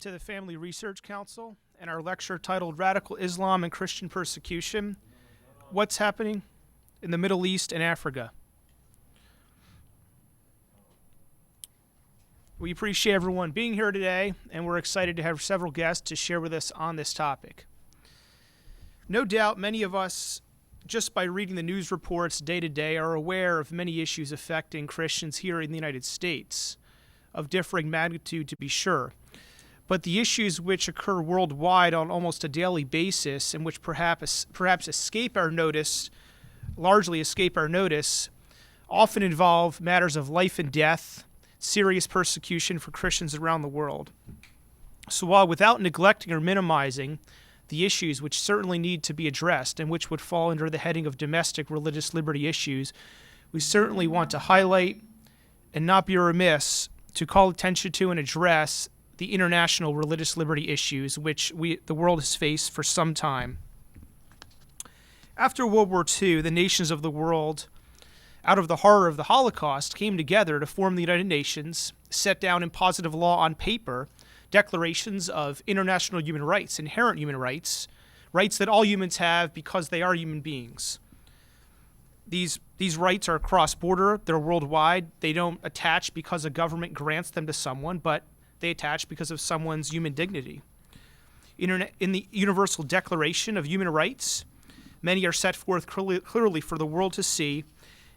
to the Family Research Council and our lecture titled Radical Islam and Christian Persecution, What's Happening in the Middle East and Africa. We appreciate everyone being here today, and we're excited to have several guests to share with us on this topic. No doubt many of us, just by reading the news reports day to day, are aware of many issues affecting Christians here in the United States, of differing magnitude to be sure. But the issues which occur worldwide on almost a daily basis and which perhaps escape our notice, largely escape our notice, often involve matters of life and death, serious persecution for Christians around the world. So while without neglecting or minimizing the issues which certainly need to be addressed and which would fall under the heading of domestic religious liberty issues, we certainly want to highlight and not be remiss to call attention to and address the international religious liberty issues which the world has faced for some time. After World War II, the nations of the world, out of the horror of the Holocaust, came together to form the United Nations, set down in positive law on paper declarations of international human rights, inherent human rights, rights that all humans have because they are human beings. These rights are cross-border, they're worldwide, they don't attach because a government grants them to someone, but they attach because of someone's human dignity. In the Universal Declaration of Human Rights, many are set forth clearly for the world to see,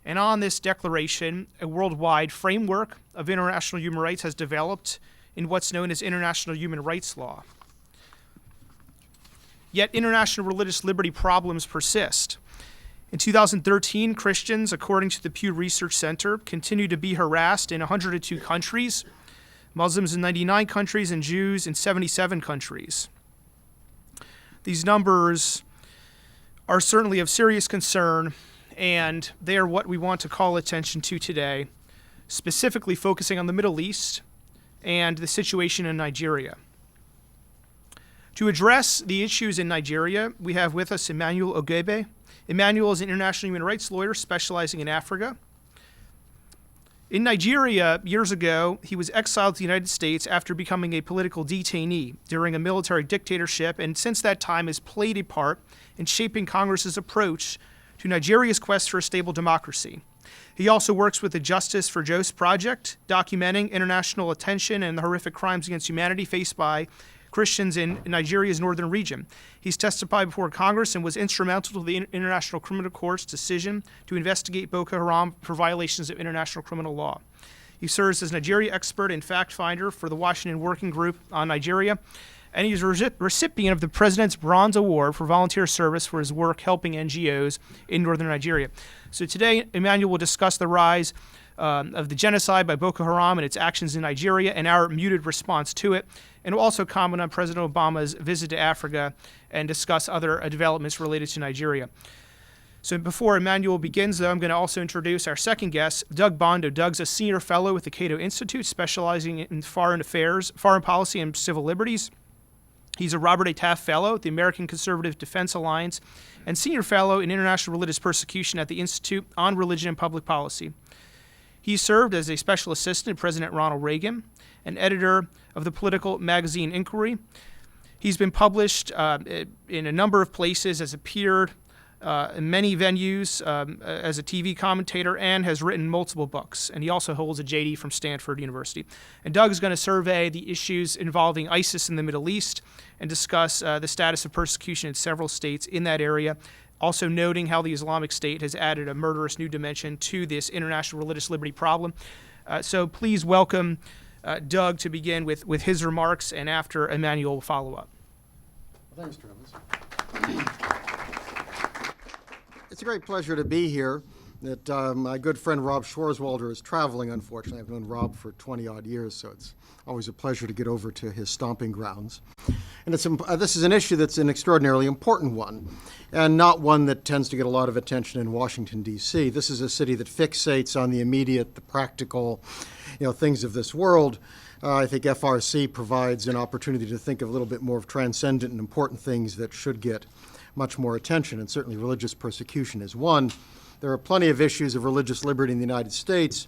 and on this declaration, a worldwide framework of international human rights has developed in what's known as international human rights law. Yet international religious liberty problems persist. In 2013, Christians, according to the Pew Research Center, continue to be harassed in 102 countries, Muslims in 99 countries, and Jews in 77 countries. These numbers are certainly of serious concern, and they are what we want to call attention to today, specifically focusing on the Middle East and the situation in Nigeria. To address the issues in Nigeria, we have with us Emmanuel Ogebe. Emmanuel is an international human rights lawyer specializing in Africa. In Nigeria, years ago, he was exiled to the United States after becoming a political detainee during a military dictatorship, and since that time has played a part in shaping Congress's approach to Nigeria's quest for a stable democracy. He also works with the Justice for Jos Project, documenting international attention and the horrific crimes against humanity faced by Christians in Nigeria's northern region. He's testified before Congress and was instrumental to the International Criminal Court's decision to investigate Boko Haram for violations of international criminal law. He serves as Nigeria expert and fact finder for the Washington Working Group on Nigeria, and he's a recipient of the President's Bronze Award for volunteer service for his work helping NGOs in northern Nigeria. So today, Emmanuel will discuss the rise of the genocide by Boko Haram and its actions in Nigeria and our muted response to it, and will also comment on President Obama's visit to Africa and discuss other developments related to Nigeria. So before Emmanuel begins, though, I'm going to also introduce our second guest, Doug Bondo. Doug's a senior fellow with the Cato Institute, specializing in foreign affairs, foreign policy, and civil liberties. He's a Robert A. Taft Fellow at the American Conservative Defense Alliance and Senior Fellow in International Religious Persecution at the Institute on Religion and Public Policy. He served as a special assistant to President Ronald Reagan and editor of the political magazine Inquiry. He's been published in a number of places, has appeared in many venues as a TV commentator, and has written multiple books. And he also holds a JD from Stanford University. And Doug is going to survey the issues involving ISIS in the Middle East and discuss the status of persecution in several states in that area, also noting how the Islamic State has added a murderous new dimension to this international religious liberty problem. So please welcome Doug to begin with his remarks, and after Emmanuel will follow up. Well, thanks, Travis. It's a great pleasure to be here. That my good friend Rob Schwarzwalder is traveling, unfortunately. I've known Rob for 20-odd years, so it's always a pleasure to get over to his stomping grounds. And this is an issue that's an extraordinarily important one, and not one that tends to get a lot of attention in Washington, D.C. This is a city that fixates on the immediate, the practical, things of this world. I think FRC provides an opportunity to think of a little bit more of transcendent and important things that should get much more attention, and certainly religious persecution is one. There are plenty of issues of religious liberty in the United States,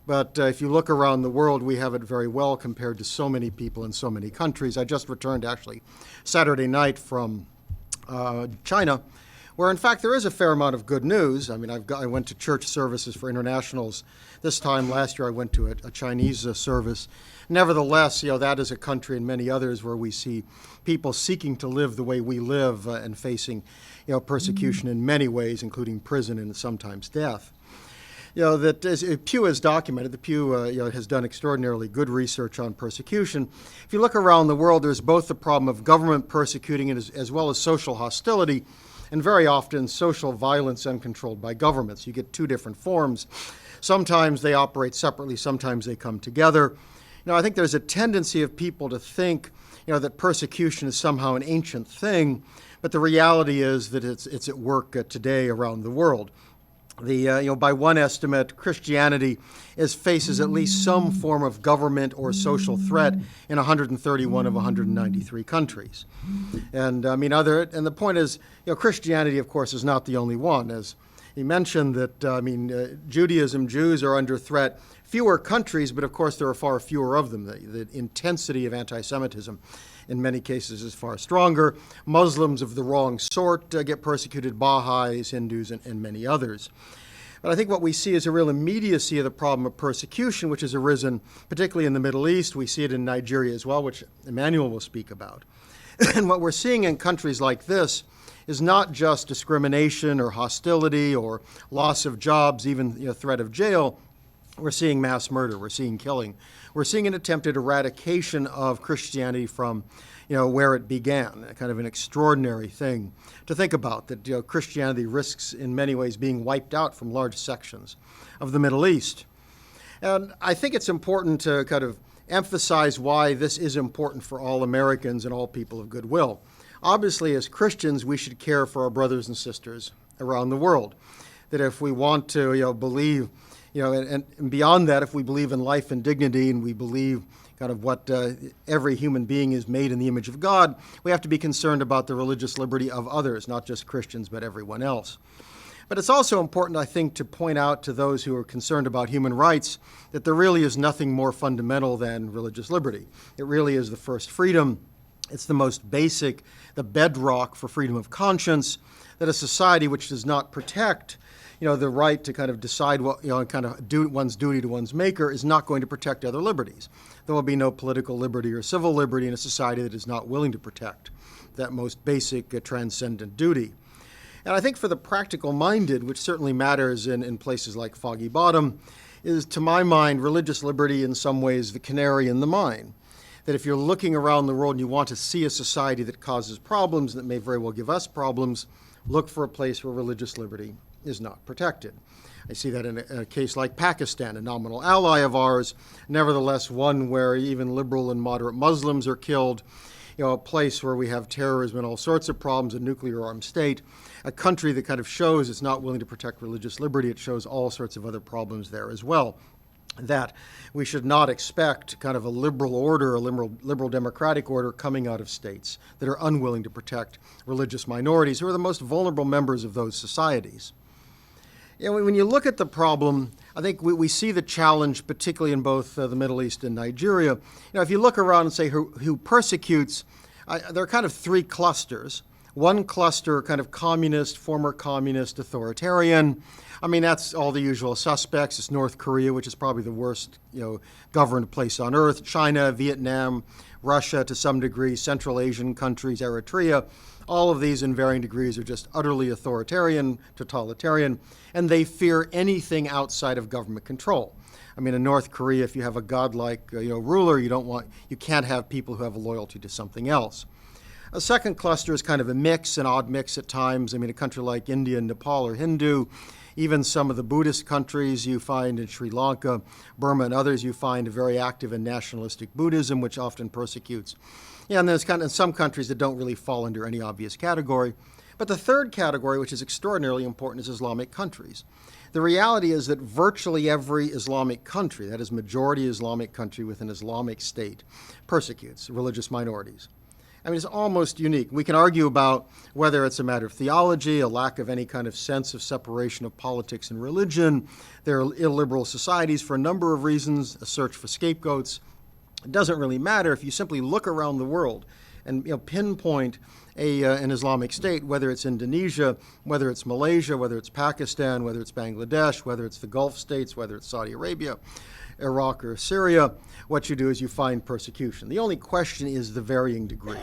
But if you look around the world, we have it very well compared to so many people in so many countries. I just returned actually Saturday night from China, where in fact there is a fair amount of good news. I mean, I went to church services for internationals this time. Last year I went to a Chinese service. Nevertheless, that is a country and many others where we see people seeking to live the way we live and facing, persecution in many ways, including prison and sometimes death. That as Pew has documented, the Pew has done extraordinarily good research on persecution. If you look around the world, there's both the problem of government persecuting it as well as social hostility, and very often social violence uncontrolled by governments. You get two different forms. Sometimes they operate separately, sometimes they come together. I think there's a tendency of people to think, that persecution is somehow an ancient thing, but the reality is that it's at work today around the world. By one estimate, Christianity faces at least some form of government or social threat in 131 of 193 countries. And the point is, Christianity, of course, is not the only one. As he mentioned that, Judaism, Jews are under threat. Fewer countries, but of course there are far fewer of them. The intensity of anti-Semitism in many cases is far stronger. Muslims of the wrong sort get persecuted, Baha'is, Hindus, and many others. But I think what we see is a real immediacy of the problem of persecution, which has arisen particularly in the Middle East. We see it in Nigeria as well, which Emmanuel will speak about. And what we're seeing in countries like this is not just discrimination or hostility or loss of jobs, even threat of jail. We're seeing mass murder. We're seeing killing. We're seeing an attempted eradication of Christianity from, where it began. Kind of an extraordinary thing to think about, that Christianity risks in many ways being wiped out from large sections of the Middle East. And I think it's important to kind of emphasize why this is important for all Americans and all people of goodwill. Obviously, as Christians, we should care for our brothers and sisters around the world. That if we want to, believe, and beyond that, if we believe in life and dignity and we believe kind of what every human being is made in the image of God, we have to be concerned about the religious liberty of others, not just Christians, but everyone else. But it's also important, I think, to point out to those who are concerned about human rights that there really is nothing more fundamental than religious liberty. It really is the first freedom. It's the most basic, the bedrock for freedom of conscience, that a society which does not protect the right to kind of decide what, kind of do one's duty to one's maker is not going to protect other liberties. There will be no political liberty or civil liberty in a society that is not willing to protect that most basic transcendent duty. And I think for the practical minded, which certainly matters in places like Foggy Bottom, is, to my mind, religious liberty in some ways the canary in the mine. That if you're looking around the world and you want to see a society that causes problems, that may very well give us problems, look for a place where religious liberty is not protected. I see that in a case like Pakistan, a nominal ally of ours, nevertheless one where even liberal and moderate Muslims are killed, a place where we have terrorism and all sorts of problems, a nuclear armed state, a country that kind of shows it's not willing to protect religious liberty. It shows all sorts of other problems there as well. That we should not expect kind of a liberal order, a liberal democratic order coming out of states that are unwilling to protect religious minorities, who are the most vulnerable members of those societies. When you look at the problem, I think we see the challenge, particularly in both the Middle East and Nigeria. If you look around and say who persecutes, there are kind of three clusters. One cluster, kind of communist, former communist, authoritarian. That's all the usual suspects. It's North Korea, which is probably the worst, governed place on earth. China, Vietnam, Russia to some degree, Central Asian countries, Eritrea. All of these in varying degrees are just utterly authoritarian, totalitarian, and they fear anything outside of government control. In North Korea, if you have a godlike, ruler, you can't have people who have a loyalty to something else. A second cluster is kind of a mix, an odd mix at times. A country like India and Nepal are Hindu. Even some of the Buddhist countries you find in Sri Lanka, Burma, and others, you find very active in nationalistic Buddhism, which often persecutes. And there's kind of some countries that don't really fall under any obvious category. But the third category, which is extraordinarily important, is Islamic countries. The reality is that virtually every Islamic country, that is majority Islamic country with an Islamic state, persecutes religious minorities. I mean, it's almost unique. We can argue about whether it's a matter of theology, a lack of any kind of sense of separation of politics and religion. There are illiberal societies for a number of reasons, a search for scapegoats. It doesn't really matter if you simply look around the world and pinpoint an Islamic state, whether it's Indonesia, whether it's Malaysia, whether it's Pakistan, whether it's Bangladesh, whether it's the Gulf states, whether it's Saudi Arabia, Iraq, or Syria. What you do is you find persecution. The only question is the varying degree.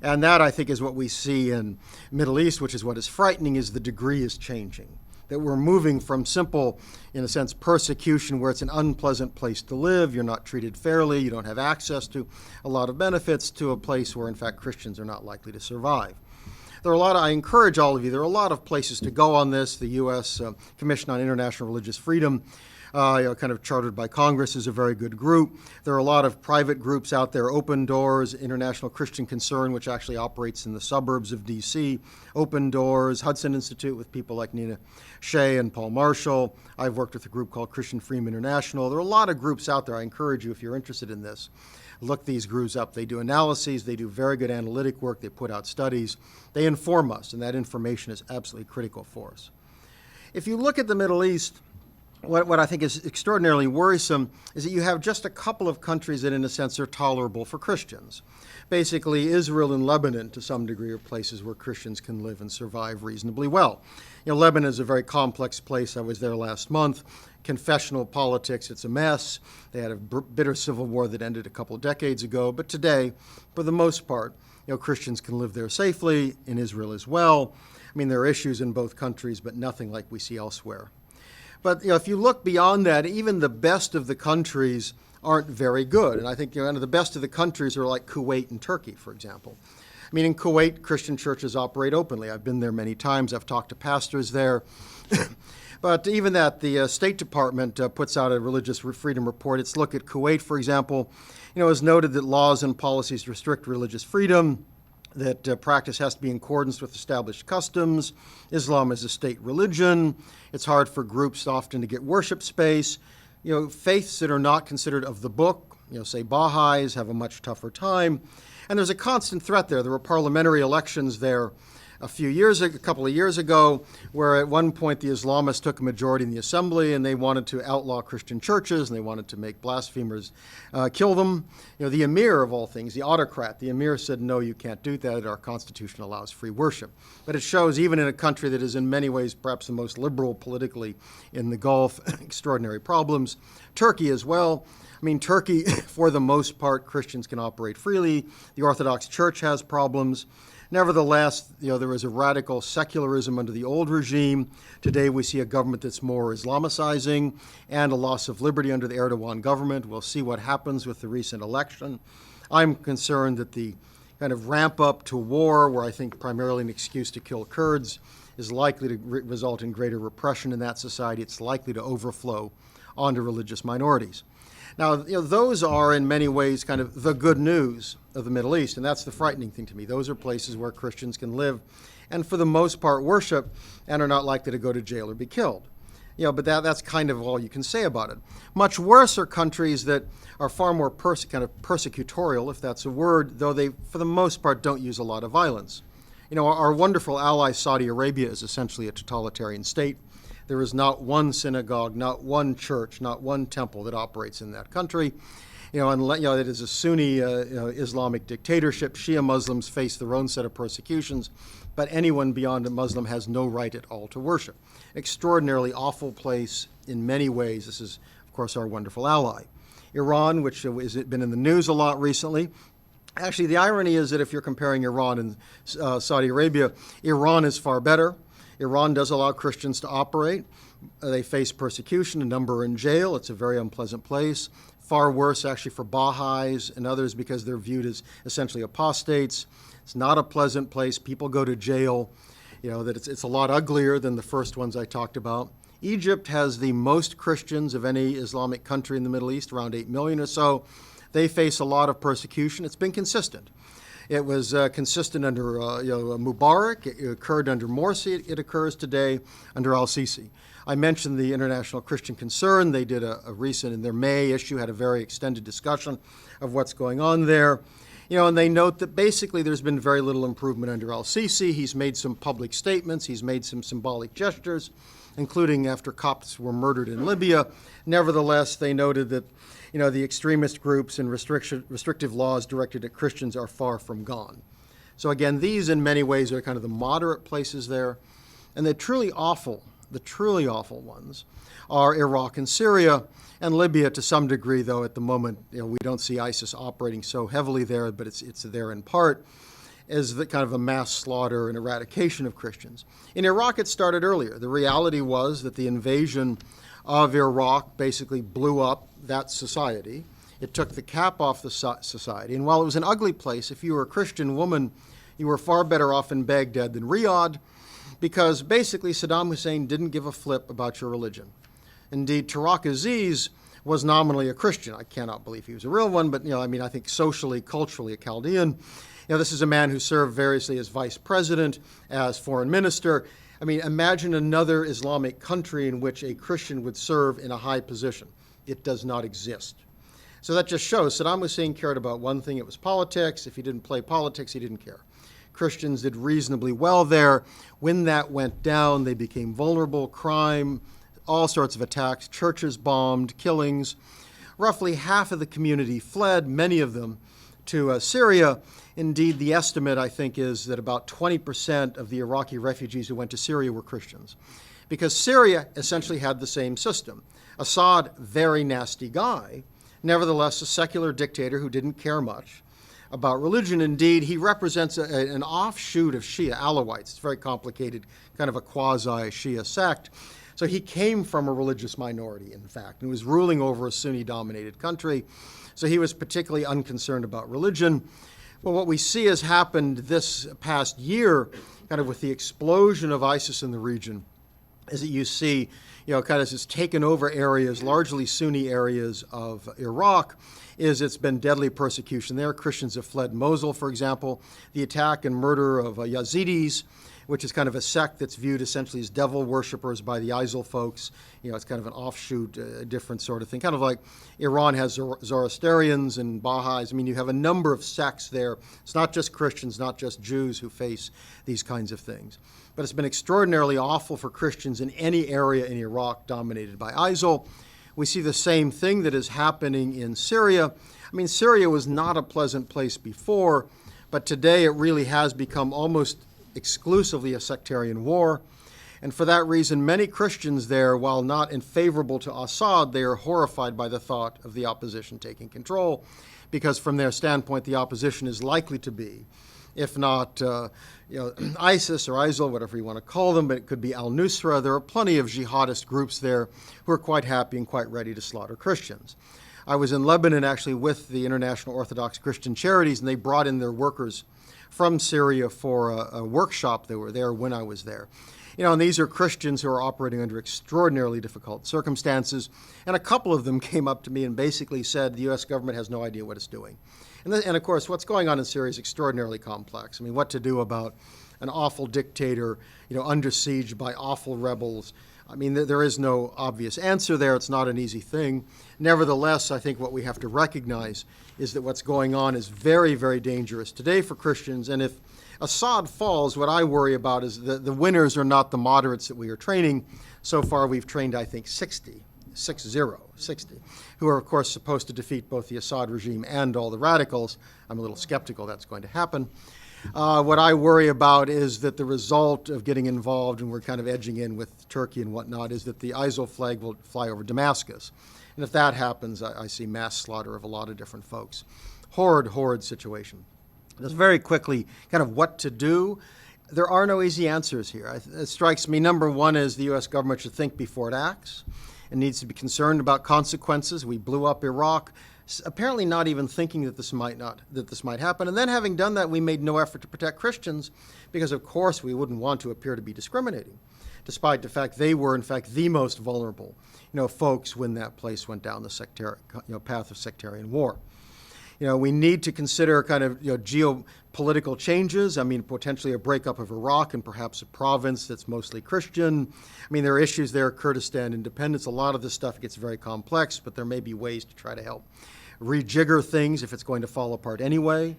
And that, I think, is what we see in Middle East, which is what is frightening, is the degree is changing. That we're moving from simple, in a sense, persecution where it's an unpleasant place to live, you're not treated fairly, you don't have access to a lot of benefits, to a place where, in fact, Christians are not likely to survive. There are a lot of, I encourage all of you, there are a lot of places to go on this. The U.S. Commission on International Religious Freedom, kind of chartered by Congress, is a very good group. There are a lot of private groups out there, Open Doors, International Christian Concern, which actually operates in the suburbs of D.C., Open Doors, Hudson Institute with people like Nina Shea and Paul Marshall. I've worked with a group called Christian Freedom International. There are a lot of groups out there. I encourage you, if you're interested in this, look these groups up. They do analyses, they do very good analytic work, they put out studies, they inform us, and that information is absolutely critical for us. If you look at the Middle East, what I think is extraordinarily worrisome is that you have just a couple of countries that, in a sense, are tolerable for Christians. Basically, Israel and Lebanon, to some degree, are places where Christians can live and survive reasonably well. Lebanon is a very complex place. I was there last month. Confessional politics, it's a mess. They had a bitter civil war that ended a couple of decades ago. But today, for the most part, Christians can live there safely, in Israel as well. I mean, there are issues in both countries, but nothing like we see elsewhere. But if you look beyond that, even the best of the countries aren't very good. And I think the best of the countries are like Kuwait and Turkey, for example. I mean, in Kuwait, Christian churches operate openly. I've been there many times. I've talked to pastors there. But even that, the State Department puts out a religious freedom report. Its look at Kuwait, for example, has noted that laws and policies restrict religious freedom, that practice has to be in accordance with established customs. Islam is a state religion. It's hard for groups often to get worship space. Faiths that are not considered of the book, say Baha'is, have a much tougher time. And there's a constant threat there. There were parliamentary elections there a couple of years ago, where at one point the Islamists took a majority in the assembly and they wanted to outlaw Christian churches and they wanted to make blasphemers kill them. The emir of all things, the autocrat, the emir said, no, you can't do that. Our constitution allows free worship. But it shows, even in a country that is in many ways perhaps the most liberal politically in the Gulf, extraordinary problems. Turkey as well. I mean, Turkey, for the most part, Christians can operate freely. The Orthodox Church has problems. Nevertheless, there was a radical secularism under the old regime. Today we see a government that's more Islamicizing and a loss of liberty under the Erdogan government. We'll see what happens with the recent election. I'm concerned that the kind of ramp up to war, where I think primarily an excuse to kill Kurds, is likely to result in greater repression in that society. It's likely to overflow onto religious minorities. Now, those are in many ways kind of the good news of the Middle East, and that's the frightening thing to me. Those are places where Christians can live and for the most part worship and are not likely to go to jail or be killed. But that's kind of all you can say about it. Much worse are countries that are far more kind of persecutorial, if that's a word, though they, for the most part, don't use a lot of violence. Our wonderful ally Saudi Arabia is essentially a totalitarian state. There is not one synagogue, not one church, not one temple that operates in that country. It is a Sunni Islamic dictatorship. Shia Muslims face their own set of persecutions, but anyone beyond a Muslim has no right at all to worship. Extraordinarily awful place in many ways. This is, of course, our wonderful ally. Iran, which has been in the news a lot recently. Actually, the irony is that if you're comparing Iran and Saudi Arabia, Iran is far better. Iran does allow Christians to operate. They face persecution. A number are in jail. It's a very unpleasant place. Far worse, actually, for Baha'is and others because they're viewed as essentially apostates. It's not a pleasant place. People go to jail. That it's a lot uglier than the first ones I talked about. Egypt has the most Christians of any Islamic country in the Middle East, around 8 million or so. They face a lot of persecution. It's been consistent. It was consistent under Mubarak. It occurred under Morsi. It occurs today under al-Sisi. I mentioned the International Christian Concern. They did a recent, in their May issue, had a very extended discussion of what's going on there. And they note that basically there's been very little improvement under al-Sisi. He's made some public statements. He's made some symbolic gestures, including after Copts were murdered in Libya. Nevertheless, they noted that, the extremist groups and restrictive laws directed at Christians are far from gone. So again, these in many ways are kind of the moderate places there. And the truly awful ones are Iraq and Syria, and Libya to some degree, though at the moment we don't see ISIS operating so heavily there, but it's there in part as the kind of a mass slaughter and eradication of Christians. In Iraq, it started earlier. The reality was that the invasion of Iraq basically blew up that society. It took the cap off the society, and while it was an ugly place, if you were a Christian woman, you were far better off in Baghdad than Riyadh, because basically Saddam Hussein didn't give a flip about your religion. Indeed, Tariq Aziz was nominally a Christian. I cannot believe he was a real one, but I think socially, culturally a Chaldean. This is a man who served variously as vice president, as foreign minister. Imagine another Islamic country in which a Christian would serve in a high position. It does not exist. So that just shows Saddam Hussein cared about one thing. It was politics. If he didn't play politics, he didn't care. Christians did reasonably well there. When that went down, they became vulnerable, crime, all sorts of attacks, churches bombed, killings. Roughly half of the community fled, many of them, to Syria. Indeed, the estimate, I think, is that about 20% of the Iraqi refugees who went to Syria were Christians, because Syria essentially had the same system. Assad, very nasty guy, nevertheless a secular dictator who didn't care much about religion. Indeed, he represents an offshoot of Shia Alawites. It's very complicated, kind of a quasi-Shia sect. So he came from a religious minority, in fact, and was ruling over a Sunni-dominated country. So he was particularly unconcerned about religion. Well, what we see has happened this past year, kind of with the explosion of ISIS in the region, is that you see, kind of just taken over areas, largely Sunni areas of Iraq, is it's been deadly persecution there. Christians have fled Mosul, for example. The attack and murder of Yazidis, which is kind of a sect that's viewed essentially as devil worshippers by the ISIL folks. It's kind of an offshoot, different sort of thing. Kind of like Iran has Zoroastrians and Baha'is. You have a number of sects there. It's not just Christians, not just Jews who face these kinds of things. But it's been extraordinarily awful for Christians in any area in Iraq dominated by ISIL. We see the same thing that is happening in Syria. Syria was not a pleasant place before, but today it really has become almost exclusively a sectarian war. And for that reason, many Christians there, while not unfavorable to Assad, they are horrified by the thought of the opposition taking control, because from their standpoint, the opposition is likely to be, if not ISIS or ISIL, whatever you want to call them, but it could be al-Nusra. There are plenty of jihadist groups there who are quite happy and quite ready to slaughter Christians. I was in Lebanon actually with the International Orthodox Christian Charities, and they brought in their workers from Syria for a workshop. They were there when I was there. And these are Christians who are operating under extraordinarily difficult circumstances. And a couple of them came up to me and basically said the U.S. government has no idea what it's doing. And of course, what's going on in Syria is extraordinarily complex. What to do about an awful dictator, under siege by awful rebels. There is no obvious answer there. It's not an easy thing. Nevertheless, I think what we have to recognize is that what's going on is very, very dangerous today for Christians. And if Assad falls, what I worry about is that the winners are not the moderates that we are training. So far, we've trained, I think, 60, who are, of course, supposed to defeat both the Assad regime and all the radicals. I'm a little skeptical that's going to happen. What I worry about is that the result of getting involved, and we're kind of edging in with Turkey and whatnot, is that the ISIL flag will fly over Damascus. And if that happens, I see mass slaughter of a lot of different folks. Horrid situation. Just very quickly, kind of what to do. There are no easy answers here. It strikes me, number one, is the U.S. government should think before it acts. It needs to be concerned about consequences. We blew up Iraq, apparently not even thinking that this might happen. And then having done that, we made no effort to protect Christians because, of course, we wouldn't want to appear to be discriminating, despite the fact they were, in fact, the most vulnerable, folks when that place went down the path of sectarian war. We need to consider kind of geopolitical changes. Potentially a breakup of Iraq and perhaps a province that's mostly Christian. There are issues there, Kurdistan independence. A lot of this stuff gets very complex, but there may be ways to try to help rejigger things if it's going to fall apart anyway.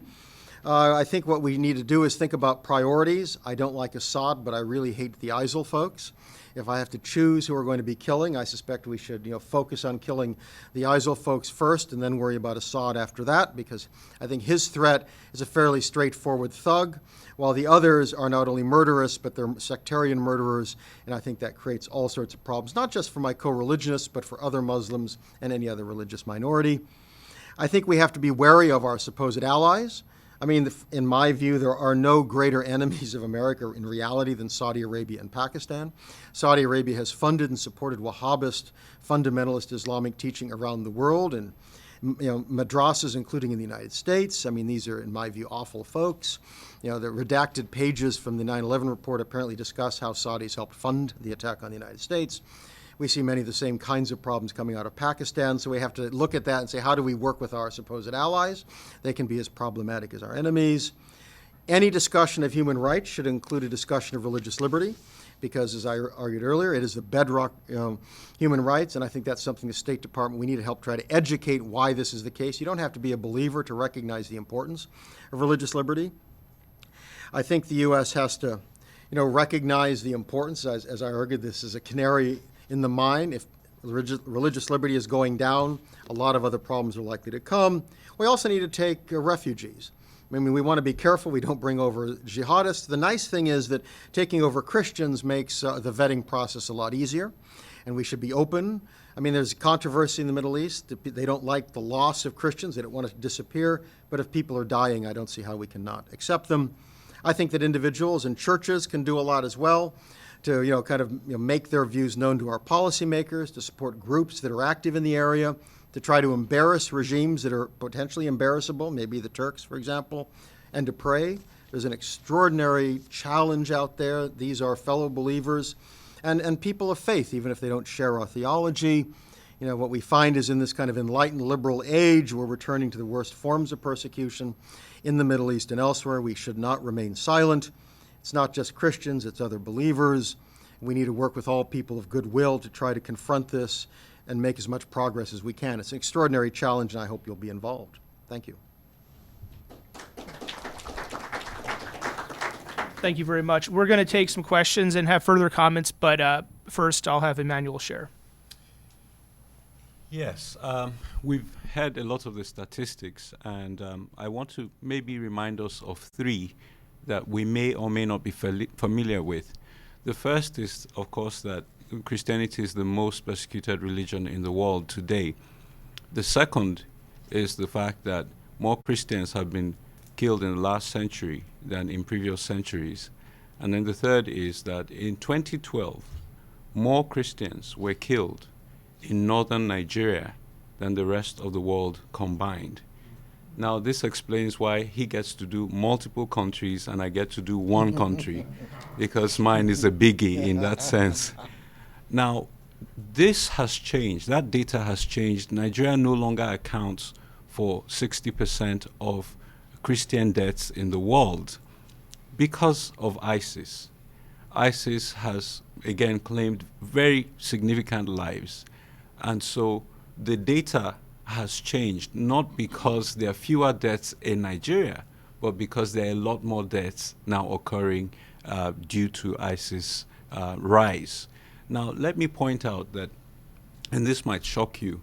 I think what we need to do is think about priorities. I don't like Assad, but I really hate the ISIL folks. If I have to choose who we're going to be killing, I suspect we should, focus on killing the ISIL folks first and then worry about Assad after that, because I think his threat is a fairly straightforward thug, while the others are not only murderous, but they're sectarian murderers, and I think that creates all sorts of problems, not just for my co-religionists, but for other Muslims and any other religious minority. I think we have to be wary of our supposed allies. I mean, in my view, there are no greater enemies of America in reality than Saudi Arabia and Pakistan. Saudi Arabia has funded and supported Wahhabist, fundamentalist Islamic teaching around the world, and madrasas, including in the United States. I mean, these are, in my view, awful folks. The redacted pages from the 9/11 report apparently discuss how Saudis helped fund the attack on the United States. We see many of the same kinds of problems coming out of Pakistan, so we have to look at that and say, how do we work with our supposed allies? They can be as problematic as our enemies. Any discussion of human rights should include a discussion of religious liberty, because, as I argued earlier, it is the bedrock human rights, and I think that's something the State Department, we need to help try to educate why this is the case. You don't have to be a believer to recognize the importance of religious liberty. I think the U.S. has to, recognize the importance, as I argued, this is a canary in the mine. If religious liberty is going down, a lot of other problems are likely to come. We also need to take refugees. I mean, we want to be careful we don't bring over jihadists. The nice thing is that taking over Christians makes the vetting process a lot easier, and we should be open. I mean, there's controversy in the Middle East. They don't like the loss of Christians. They don't want it to disappear. But if people are dying, I don't see how we can not accept them. I think that individuals and churches can do a lot as well to make their views known to our policymakers, to support groups that are active in the area, to try to embarrass regimes that are potentially embarrassable, maybe the Turks, for example, and to pray. There's an extraordinary challenge out there. These are fellow believers and people of faith, even if they don't share our theology. What we find is in this kind of enlightened liberal age, we're returning to the worst forms of persecution in the Middle East and elsewhere. We should not remain silent. It's not just Christians, it's other believers. We need to work with all people of goodwill to try to confront this and make as much progress as we can. It's an extraordinary challenge, and I hope you'll be involved. Thank you. Thank you very much. We're going to take some questions and have further comments, but first I'll have Emmanuel share. Yes, we've had a lot of the statistics, and I want to maybe remind us of three that we may or may not be familiar with. The first is, of course, that Christianity is the most persecuted religion in the world today. The second is the fact that more Christians have been killed in the last century than in previous centuries. And then the third is that in 2012, more Christians were killed in northern Nigeria than the rest of the world combined. Now, this explains why he gets to do multiple countries and I get to do one country, because mine is a biggie in that sense. Now, this has changed. That data has changed. Nigeria no longer accounts for 60% of Christian deaths in the world because of ISIS. ISIS has, again, claimed very significant lives. And so the data has changed, not because there are fewer deaths in Nigeria, but because there are a lot more deaths now occurring due to ISIS rise. Now, let me point out that, and this might shock you,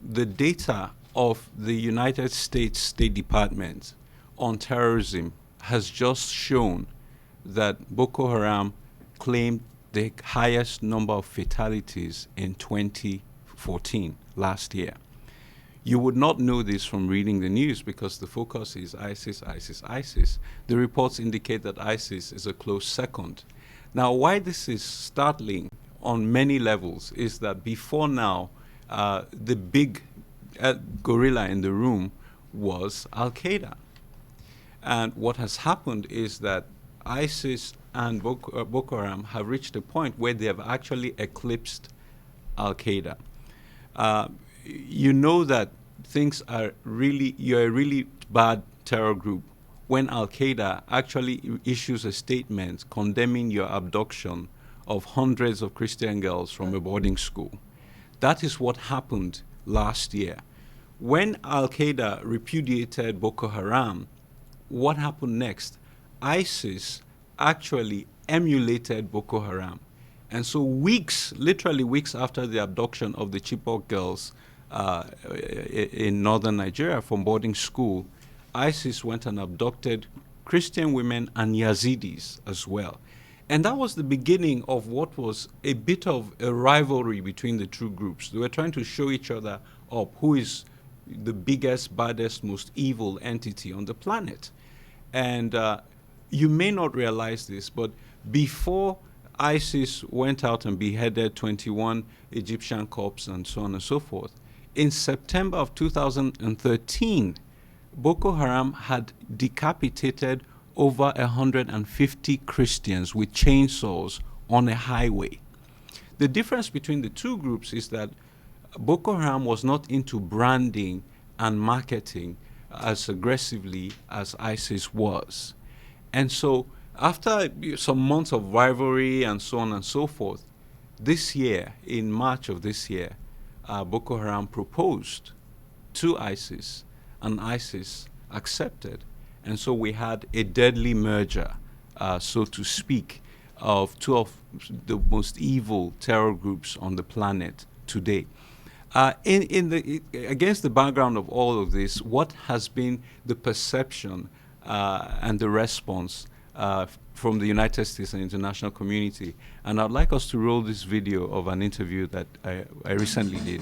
the data of the United States State Department on terrorism has just shown that Boko Haram claimed the highest number of fatalities in 2014, last year. You would not know this from reading the news because the focus is ISIS, ISIS, ISIS. The reports indicate that ISIS is a close second. Now, why this is startling on many levels is that before now, the big gorilla in the room was Al-Qaeda. And what has happened is that ISIS and Boko Haram have reached a point where they have actually eclipsed Al-Qaeda. You know that you're a really bad terror group when Al-Qaeda actually issues a statement condemning your abduction of hundreds of Christian girls from a boarding school. That is what happened last year. when Al-Qaeda repudiated Boko Haram, what happened next? ISIS actually emulated Boko Haram. And so literally weeks after the abduction of the Chibok girls in northern Nigeria from boarding school, ISIS went and abducted Christian women and Yazidis as well. And that was the beginning of what was a bit of a rivalry between the two groups. They were trying to show each other up who is the biggest, baddest, most evil entity on the planet. And you may not realize this, but before ISIS went out and beheaded 21 Egyptian corpses and so on and so forth, in September of 2013, Boko Haram had decapitated over 150 Christians with chainsaws on a highway. The difference between the two groups is that Boko Haram was not into branding and marketing as aggressively as ISIS was. And so after some months of rivalry and so on and so forth, this year, in March of this year, Boko Haram proposed to ISIS, and ISIS accepted. And so we had a deadly merger, so to speak, of two of the most evil terror groups on the planet today. Against the background of all of this, what has been the perception and the response from the United States and international community? And I'd like us to roll this video of an interview that I recently did.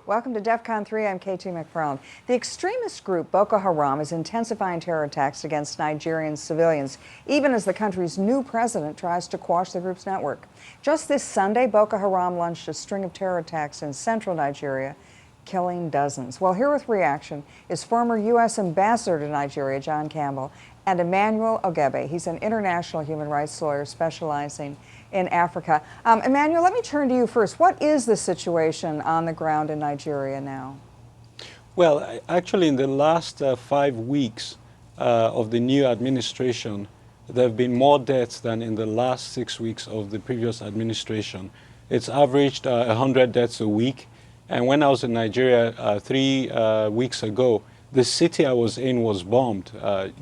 Welcome to DEFCON 3. I'm KT McFarland. The extremist group Boko Haram is intensifying terror attacks against Nigerian civilians, even as the country's new president tries to quash the group's network. Just this Sunday, Boko Haram launched a string of terror attacks in central Nigeria, killing dozens. Well, here with reaction is former U.S. Ambassador to Nigeria, John Campbell, and Emmanuel Ogebe. He's an international human rights lawyer specializing in Africa. Emmanuel, let me turn to you first. What is the situation on the ground in Nigeria now? Well, actually, in the last 5 weeks of the new administration, there have been more deaths than in the last 6 weeks of the previous administration. It's averaged 100 deaths a week. And when I was in Nigeria 3 weeks ago, the city I was in was bombed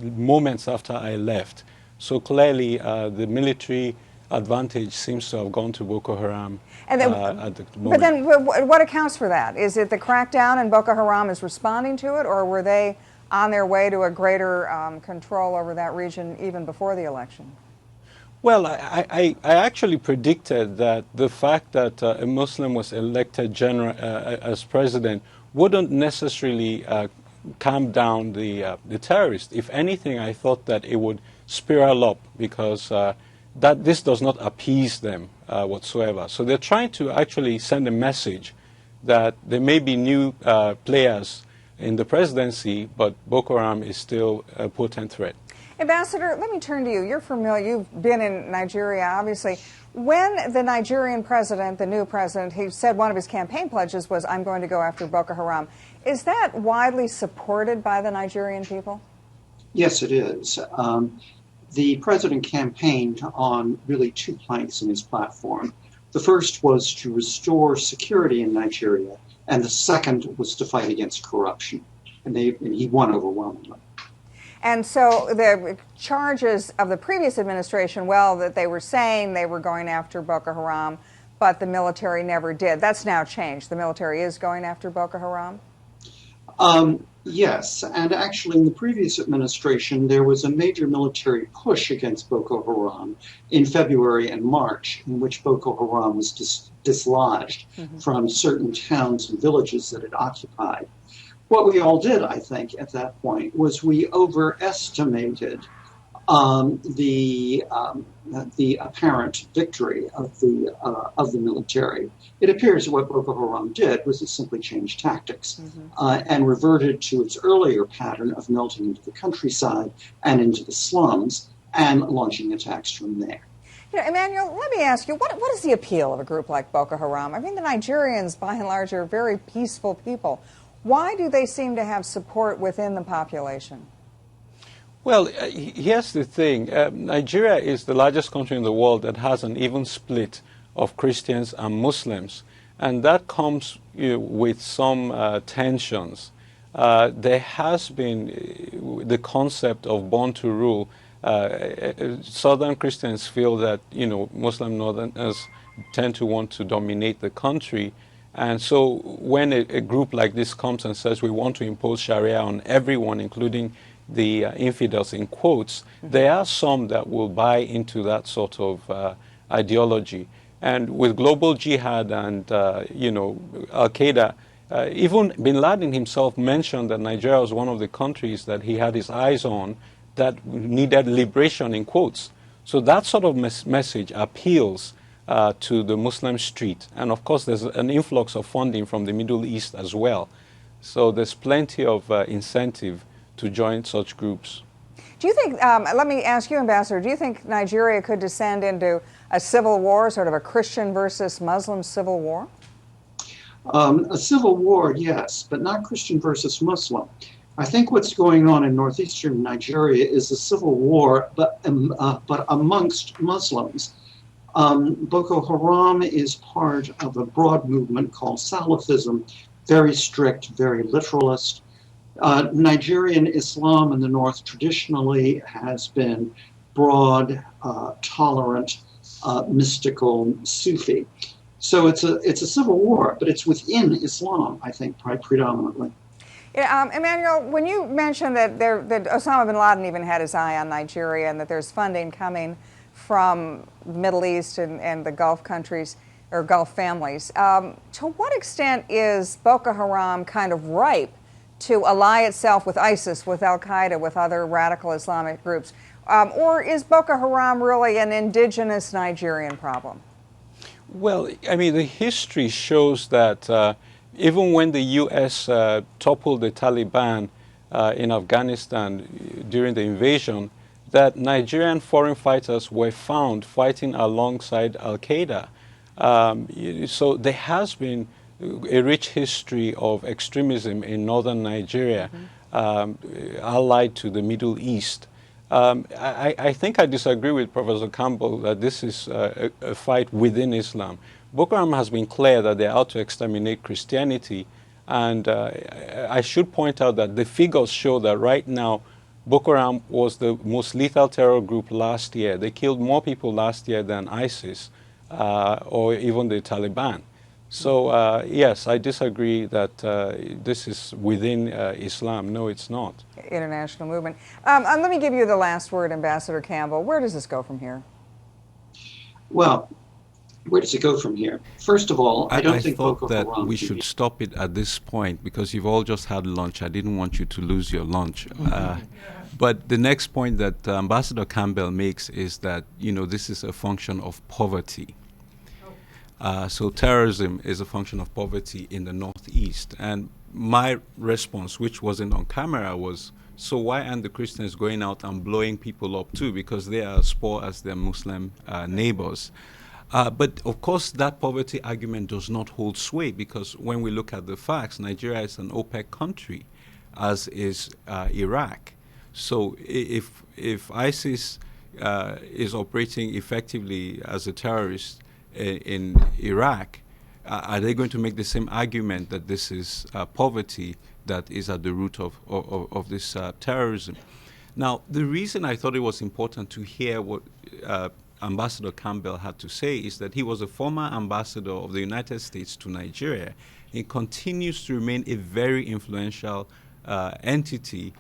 moments after I left. So clearly, the military advantage seems to have gone to Boko Haram at the moment. But then what accounts for that? Is it the crackdown and Boko Haram is responding to it, or were they on their way to a greater control over that region even before the election? Well, I actually predicted that the fact that a Muslim was elected as president wouldn't necessarily calm down the terrorists. If anything, I thought that it would spiral up because that this does not appease them whatsoever. So they're trying to actually send a message that there may be new players in the presidency, but Boko Haram is still a potent threat. Ambassador, let me turn to you. You're familiar. You've been in Nigeria, obviously. When the Nigerian president, the new president, he said one of his campaign pledges was, "I'm going to go after Boko Haram." Is that widely supported by the Nigerian people? Yes, it is. The president campaigned on really 2 planks in his platform. The first was to restore security in Nigeria, and the second was to fight against corruption. And he won overwhelmingly. And so the charges of the previous administration, well, that they were saying they were going after Boko Haram, but the military never did. That's now changed. The military is going after Boko Haram? Yes, and actually in the previous administration, there was a major military push against Boko Haram in February and March, in which Boko Haram was dislodged from certain towns and villages that it occupied. What we all did, I think, at that point was we overestimated the apparent victory of the military. It appears that what Boko Haram did was it simply changed tactics and reverted to its earlier pattern of melting into the countryside and into the slums and launching attacks from there. You know, Emmanuel, let me ask you, what is the appeal of a group like Boko Haram? I mean, the Nigerians, by and large, are very peaceful people. Why do they seem to have support within the population? Well, here's the thing. Nigeria is the largest country in the world that has an even split of Christians and Muslims. And that comes with some tensions. There has been the concept of born to rule. Southern Christians feel that Muslim Northerners tend to want to dominate the country, and so when a group like this comes and says we want to impose Sharia on everyone, including the infidels in quotes, there are some that will buy into that sort of ideology. And with global jihad and Al-Qaeda, even bin Laden himself mentioned that Nigeria was one of the countries that he had his eyes on that needed liberation in quotes. So that sort of message appeals to the Muslim street. And of course, there's an influx of funding from the Middle East as well. So there's plenty of incentive to join such groups. Do you think, let me ask you, Ambassador, do you think Nigeria could descend into a civil war, sort of a Christian versus Muslim civil war? A civil war, yes, but not Christian versus Muslim. I think what's going on in northeastern Nigeria is a civil war, but amongst Muslims. Boko Haram is part of a broad movement called Salafism, very strict, very literalist. Nigerian Islam in the north traditionally has been broad, tolerant, mystical, Sufi. So it's a civil war, but it's within Islam, I think, predominantly. Yeah, Emmanuel, when you mentioned that Osama bin Laden even had his eye on Nigeria and that there's funding coming from the Middle East and the Gulf countries or Gulf families, to what extent is Boko Haram kind of ripe to ally itself with ISIS, with Al-Qaeda, with other radical Islamic groups? Or is Boko Haram really an indigenous Nigerian problem? Well, I mean, the history shows that even when the U.S. toppled the Taliban in Afghanistan during the invasion, that Nigerian foreign fighters were found fighting alongside Al-Qaeda. So there has been a rich history of extremism in northern Nigeria, allied to the Middle East. I think I disagree with Professor Campbell that this is a fight within Islam. Boko Haram has been clear that they're out to exterminate Christianity, and I should point out that the figures show that right now Boko Haram was the most lethal terror group last year. They killed more people last year than ISIS or even the Taliban. So yes, I disagree that this is within Islam. No, it's not. International movement. Let me give you the last word, Ambassador Campbell. Where does this go from here? Well, where does it go from here? First of all, I don't think thought Boko that Haram we should stop it at this point because you've all just had lunch. I didn't want you to lose your lunch. But the next point that Ambassador Campbell makes is that, this is a function of poverty. So terrorism is a function of poverty in the Northeast. And my response, which wasn't on camera, was, so why aren't the Christians going out and blowing people up too? Because they are as poor as their Muslim neighbors. But of course, that poverty argument does not hold sway because when we look at the facts, Nigeria is an OPEC country, as is Iraq. So if ISIS is operating effectively as a terrorist in Iraq, are they going to make the same argument that this is poverty that is at the root of this terrorism? Now, the reason I thought it was important to hear what Ambassador Campbell had to say is that he was a former ambassador of the United States to Nigeria. He continues to remain a very influential entity,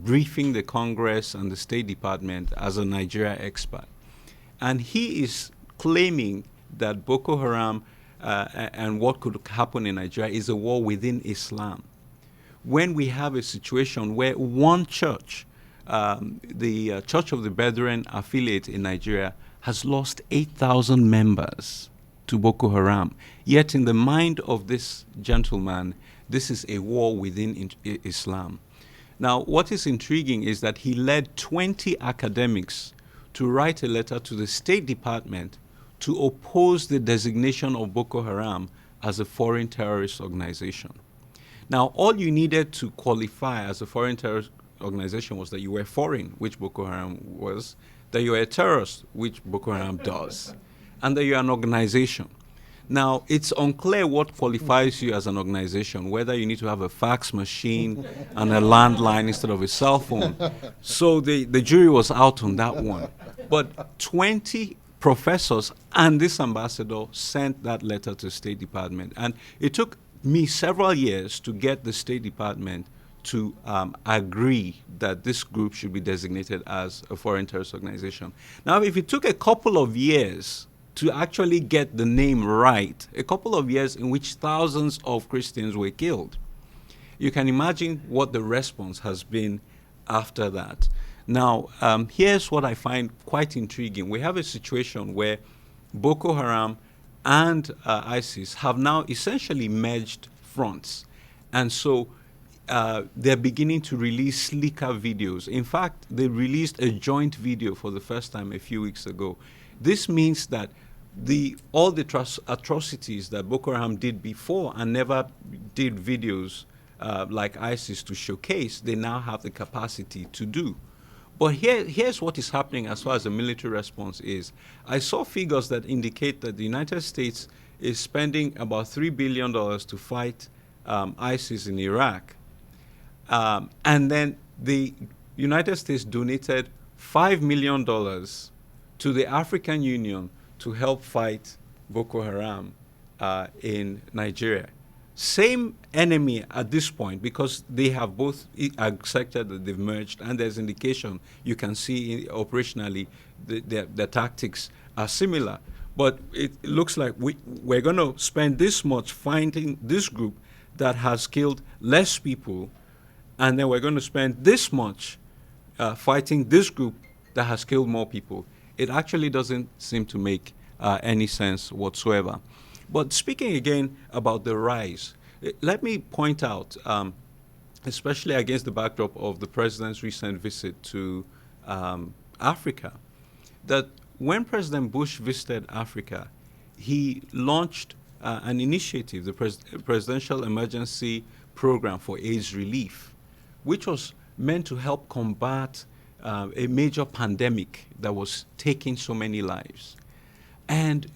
briefing the Congress and the State Department as a Nigeria expert. And he is claiming that Boko Haram and what could happen in Nigeria is a war within Islam. When we have a situation where one church, the Church of the Brethren affiliate in Nigeria, has lost 8,000 members to Boko Haram. Yet in the mind of this gentleman, this is a war within Islam. Now, what is intriguing is that he led 20 academics to write a letter to the State Department to oppose the designation of Boko Haram as a foreign terrorist organization. Now, all you needed to qualify as a foreign terrorist organization was that you were foreign, which Boko Haram was, that you were a terrorist, which Boko Haram does. and that you're an organization. Now, it's unclear what qualifies you as an organization, whether you need to have a fax machine and a landline instead of a cell phone. So the jury was out on that one. But 20 professors and this ambassador sent that letter to the State Department. And it took me several years to get the State Department to agree that this group should be designated as a foreign terrorist organization. Now, if it took a couple of years to actually get the name right, a couple of years in which thousands of Christians were killed, you can imagine what the response has been after that. Now, here's what I find quite intriguing. We have a situation where Boko Haram and ISIS have now essentially merged fronts. And so they're beginning to release sleeker videos. In fact, they released a joint video for the first time a few weeks ago. This means that all the atrocities that Boko Haram did before and never did videos like ISIS to showcase, they now have the capacity to do. But here's what is happening as far as the military response is. I saw figures that indicate that the United States is spending about $3 billion to fight ISIS in Iraq. And then the United States donated $5 million to the African Union to help fight Boko Haram in Nigeria. Same enemy at this point, because they have both accepted that they've merged, and there's indication you can see operationally the tactics are similar. But it looks like we're going to spend this much fighting this group that has killed less people, and then we're going to spend this much fighting this group that has killed more people. It actually doesn't seem to make any sense whatsoever. But speaking again about the rise, let me point out, especially against the backdrop of the president's recent visit to Africa, that when President Bush visited Africa, he launched an initiative, the Presidential Emergency Program for AIDS Relief, which was meant to help combat a major pandemic that was taking so many lives. And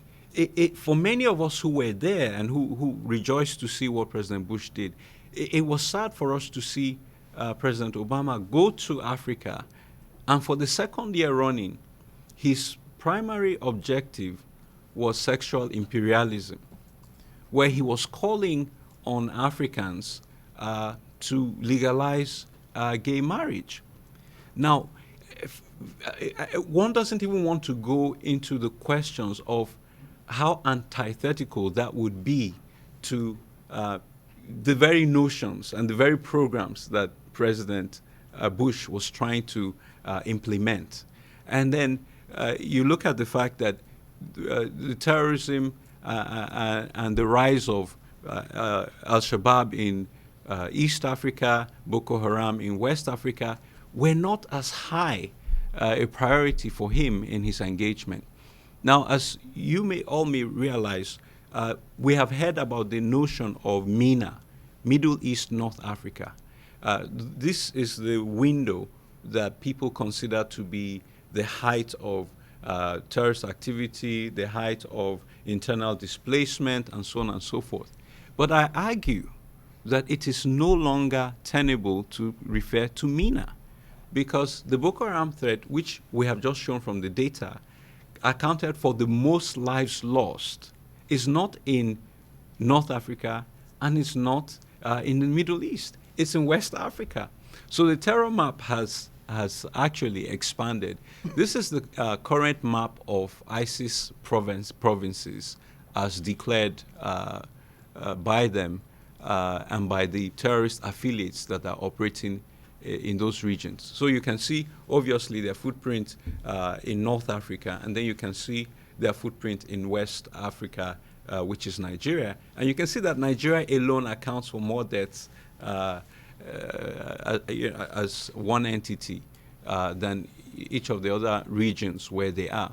for many of us who were there and who rejoiced to see what President Bush did, it was sad for us to see President Obama go to Africa, and for the second year running, his primary objective was sexual imperialism, where he was calling on Africans to legalize gay marriage. Now, one doesn't even want to go into the questions of how antithetical that would be to the very notions and the very programs that President Bush was trying to implement. And then you look at the fact that the terrorism and the rise of Al-Shabaab in East Africa, Boko Haram in West Africa, were not as high a priority for him in his engagement. Now, as you may realize, we have heard about the notion of MENA, Middle East, North Africa. This is the window that people consider to be the height of terrorist activity, the height of internal displacement, and so on and so forth. But I argue that it is no longer tenable to refer to MENA, because the Boko Haram threat, which we have just shown from the data, accounted for the most lives lost, is not in North Africa and it's not in the Middle East. It's in West Africa. So the terror map has actually expanded. This is the current map of ISIS provinces as declared by them and by the terrorist affiliates that are operating in those regions. So you can see, obviously, their footprint in North Africa, and then you can see their footprint in West Africa, which is Nigeria. And you can see that Nigeria alone accounts for more deaths as one entity than each of the other regions where they are.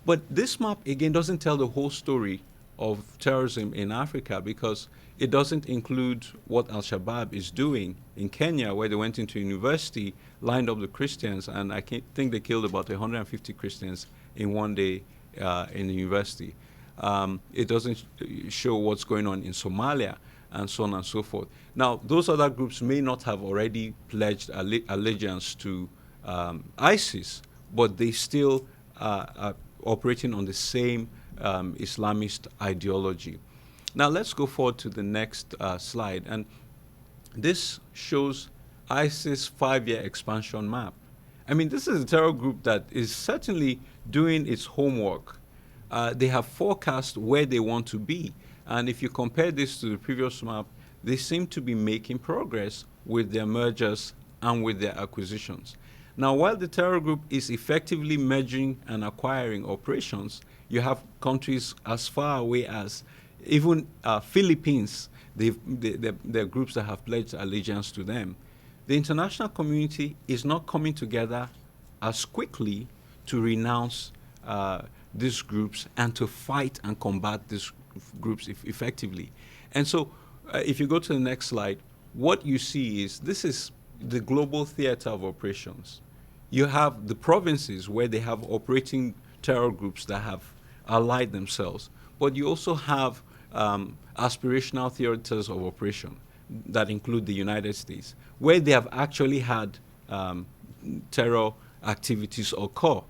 But this map, again, doesn't tell the whole story of terrorism in Africa, because it doesn't include what Al-Shabaab is doing in Kenya, where they went into university, lined up the Christians, and I think they killed about 150 Christians in one day in the university. It doesn't show what's going on in Somalia, and so on and so forth. Now, those other groups may not have already pledged allegiance to ISIS, but they still are operating on the same Islamist ideology. Now, let's go forward to the next slide. And this shows ISIS 5-year expansion map. I mean, this is a terror group that is certainly doing its homework. They have forecast where they want to be. And if you compare this to the previous map, they seem to be making progress with their mergers and with their acquisitions. Now, while the terror group is effectively merging and acquiring operations, you have countries as far away as even Philippines. There are groups that have pledged allegiance to them. The international community is not coming together as quickly to renounce these groups and to fight and combat these groups effectively. And so if you go to the next slide, what you see is this is the global theater of operations. You have the provinces where they have operating terror groups that have allied themselves, but you also have aspirational theaters of operation that include the United States, where they have actually had terror activities occur.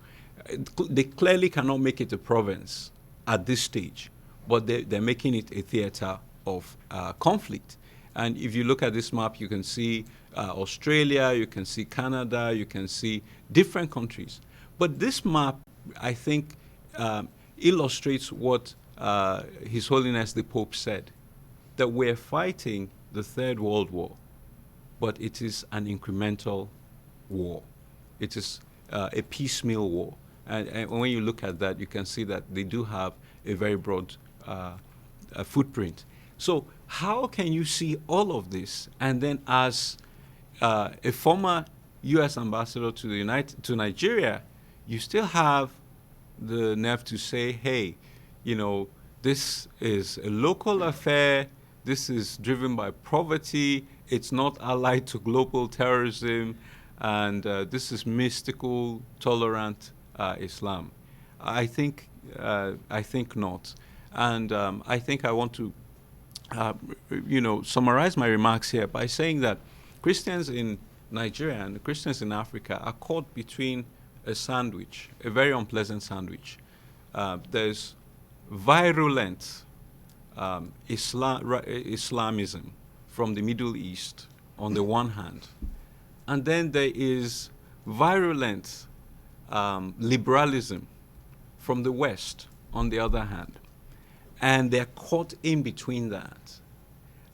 They clearly cannot make it a province at this stage, but they're making it a theater of conflict. And if you look at this map, you can see Australia, you can see Canada, you can see different countries. But this map, I think, illustrates what His Holiness the Pope said, that we're fighting the Third World War, but it is an incremental war. It is a piecemeal war. And when you look at that, you can see that they do have a very broad footprint. So how can you see all of this, and then as a former U.S. ambassador to Nigeria, you still have the nerve to say, hey, you know, this is a local affair, this is driven by poverty, it's not allied to global terrorism, and this is mystical, tolerant Islam. I think not. And I think I want to summarize my remarks here by saying that Christians in Nigeria and Christians in Africa are caught between a sandwich, a very unpleasant sandwich. There's virulent Islamism from the Middle East on the one hand, and then there is virulent liberalism from the West on the other hand. And they're caught in between that.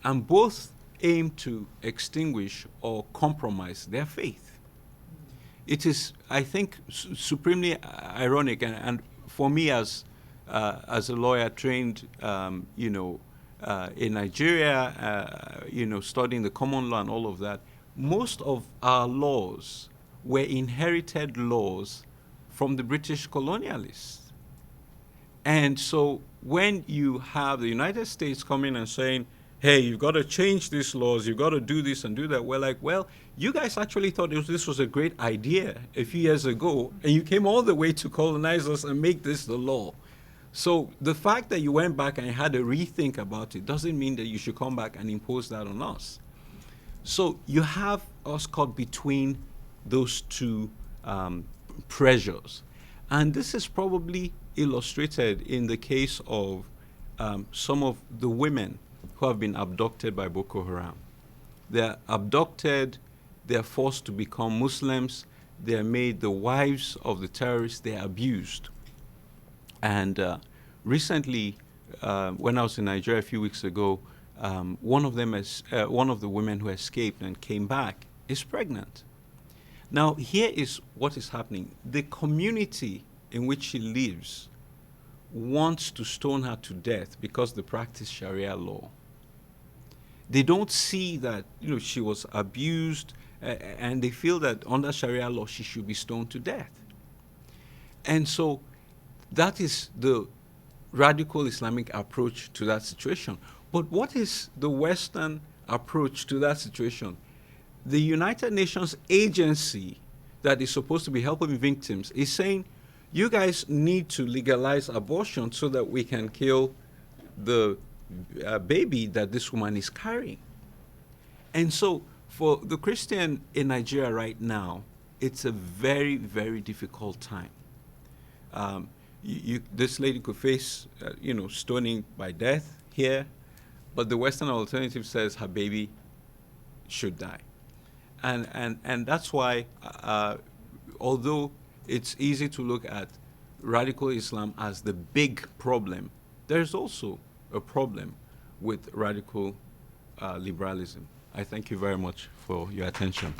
And both aim to extinguish or compromise their faith. It is, I think, supremely ironic, and for me as a lawyer trained, in Nigeria, studying the common law and all of that, most of our laws were inherited laws from the British colonialists. And so when you have the United States coming and saying, hey, you've got to change these laws, you've got to do this and do that, we're like, well, you guys actually thought this was a great idea a few years ago, and you came all the way to colonize us and make this the law. So the fact that you went back and had a rethink about it doesn't mean that you should come back and impose that on us. So you have us caught between those two pressures. And this is probably illustrated in the case of some of the women who have been abducted by Boko Haram. They're abducted, they're forced to become Muslims, they're made the wives of the terrorists, they're abused. And recently, when I was in Nigeria a few weeks ago, one of the women who escaped and came back is pregnant. Now, here is what is happening. The community in which she lives wants to stone her to death because they practice Sharia law. They don't see that she was abused, and they feel that under Sharia law she should be stoned to death. And so that is the radical Islamic approach to that situation. But what is the Western approach to that situation? The United Nations agency that is supposed to be helping victims is saying, you guys need to legalize abortion so that we can kill the baby that this woman is carrying. And so for the Christian in Nigeria right now, it's a very, very difficult time. This lady could face, stoning by death here, but the Western alternative says her baby should die. And that's why, although it's easy to look at radical Islam as the big problem, there's also a problem with radical liberalism. I thank you very much for your attention.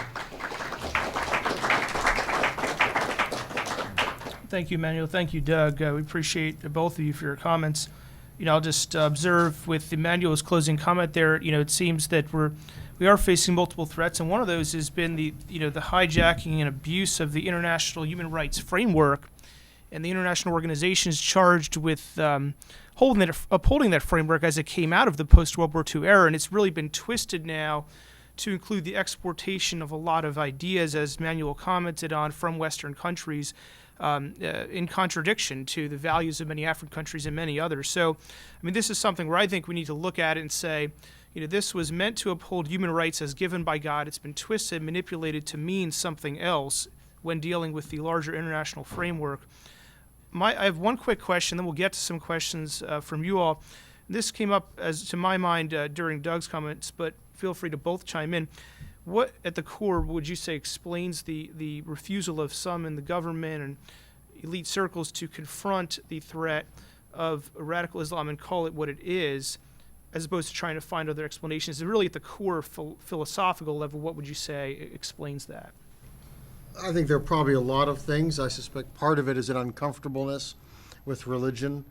Thank you, Emmanuel. Thank you, Doug. We appreciate both of you for your comments. I'll just observe with Emmanuel's closing comment there, it seems that we are facing multiple threats, and one of those has been the hijacking and abuse of the international human rights framework, and the international organizations charged with upholding that framework as it came out of the post-World War II era, and it's really been twisted now to include the exportation of a lot of ideas, as Emmanuel commented on, from Western countries, in contradiction to the values of many African countries and many others. So, this is something where I think we need to look at it and say, this was meant to uphold human rights as given by God. It's been twisted, manipulated to mean something else when dealing with the larger international framework. I have one quick question, then we'll get to some questions from you all. This came up, as to my mind, during Doug's comments, but feel free to both chime in. What, at the core, would you say explains the refusal of some in the government and elite circles to confront the threat of radical Islam and call it what it is, as opposed to trying to find other explanations? And really, at the core philosophical level, what would you say explains that? I think there are probably a lot of things. I suspect part of it is an uncomfortableness with religion,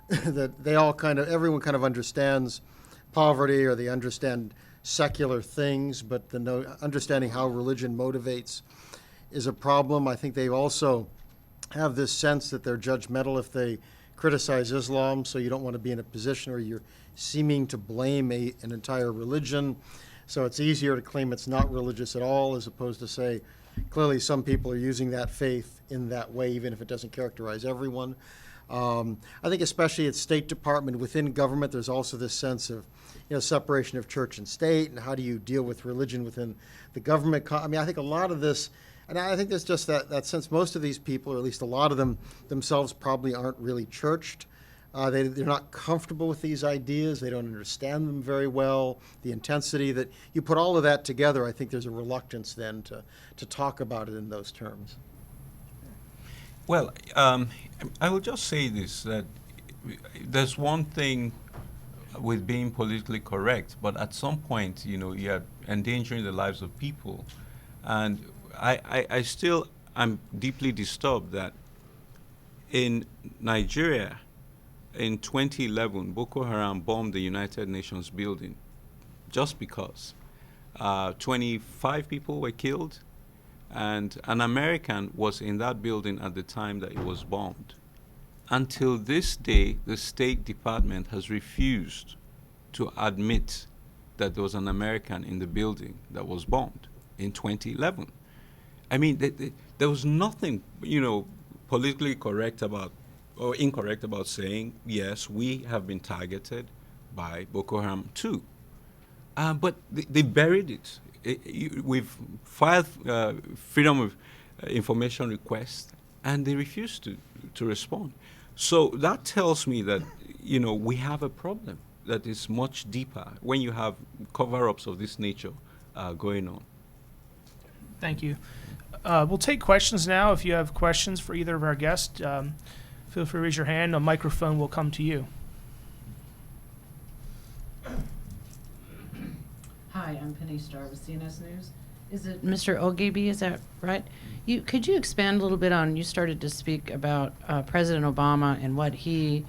that everyone kind of understands poverty, or they understand secular things, but understanding how religion motivates is a problem. I think they also have this sense that they're judgmental if they criticize Islam, so you don't want to be in a position where you're seeming to blame an entire religion. So it's easier to claim it's not religious at all, as opposed to say, clearly some people are using that faith in that way, even if it doesn't characterize everyone. I think especially at State Department, within government, there's also this sense of separation of church and state, and how do you deal with religion within the government. I think a lot of this, and I think there's just that sense most of these people, or at least a lot of them themselves, probably aren't really churched. They're not comfortable with these ideas. They don't understand them very well. The intensity that you put all of that together, I think there's a reluctance then to talk about it in those terms. Well, I will just say this, that there's one thing with being politically correct, but at some point, you're endangering the lives of people. And I still am deeply disturbed that in Nigeria, in 2011, Boko Haram bombed the United Nations building just because. 25 people were killed, and an American was in that building at the time that it was bombed. Until this day, the State Department has refused to admit that there was an American in the building that was bombed in 2011. There was nothing, politically correct about or incorrect about saying, yes, we have been targeted by Boko Haram too. But they buried it. We've filed freedom of information requests, and they refused to respond. So that tells me that, we have a problem that is much deeper when you have cover-ups of this nature going on. Thank you. We'll take questions now. If you have questions for either of our guests, feel free to raise your hand. A microphone will come to you. Hi, I'm Penny Starr with CNS News. Is it Mr. Ogebe, is that right? Could you expand a little bit on, you started to speak about President Obama and when he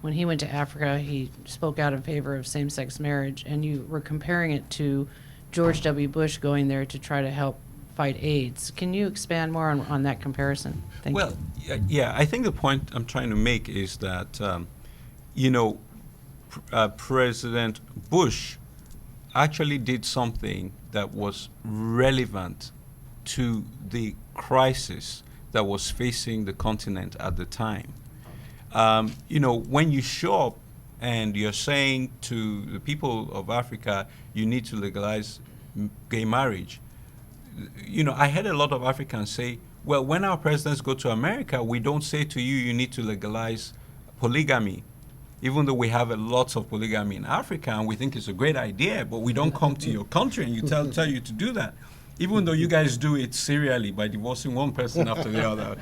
went to Africa, he spoke out in favor of same-sex marriage, and you were comparing it to George W. Bush going there to try to help fight AIDS. Can you expand more on that comparison? Thank you. Yeah, I think the point I'm trying to make is that, President Bush actually did something that was relevant to the crisis that was facing the continent at the time. When you show up and you're saying to the people of Africa, you need to legalize gay marriage, I heard a lot of Africans say, well, when our presidents go to America, we don't say to you, you need to legalize polygamy, even though we have a lot of polygamy in Africa and we think it's a great idea, but we don't come to your country and you tell you to do that, even though you guys do it serially by divorcing one person after the other.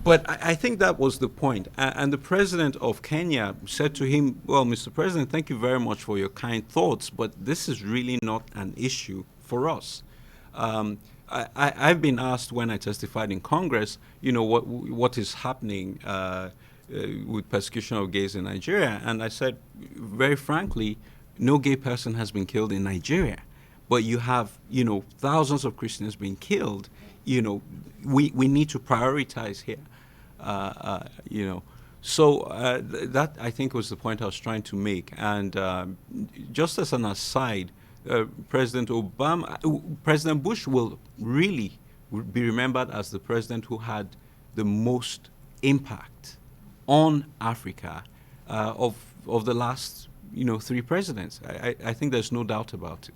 But I think that was the point. And the president of Kenya said to him, well, Mr. President, thank you very much for your kind thoughts, but this is really not an issue for us. I've been asked when I testified in Congress, what is happening with persecution of gays in Nigeria. And I said, very frankly, no gay person has been killed in Nigeria. But you have, thousands of Christians being killed. We need to prioritize here. So that, I think, was the point I was trying to make. And just as an aside, President Bush will really be remembered as the president who had the most impact on Africa of the last, 3 presidents. I think there's no doubt about it.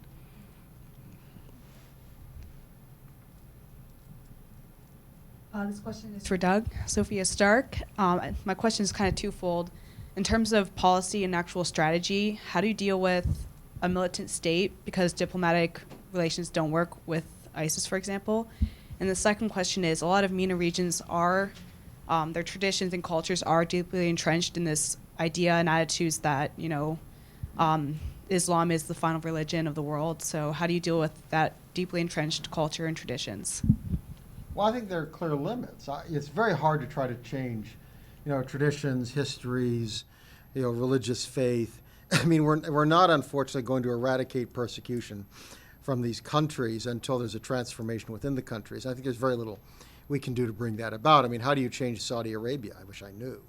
This question is for Doug. Sophia Stark. My question is kind of twofold. In terms of policy and actual strategy, how do you deal with a militant state because diplomatic relations don't work with ISIS, for example? And the second question is, a lot of MENA regions are, their traditions and cultures are deeply entrenched in this idea and attitudes that, Islam is the final religion of the world. So how do you deal with that deeply entrenched culture and traditions? Well, I think there are clear limits. It's very hard to try to change, traditions, histories, religious faith. I mean, we're not, unfortunately, going to eradicate persecution from these countries until there's a transformation within the countries. I think there's very little we can do to bring that about. I mean, how do you change Saudi Arabia? I wish I knew.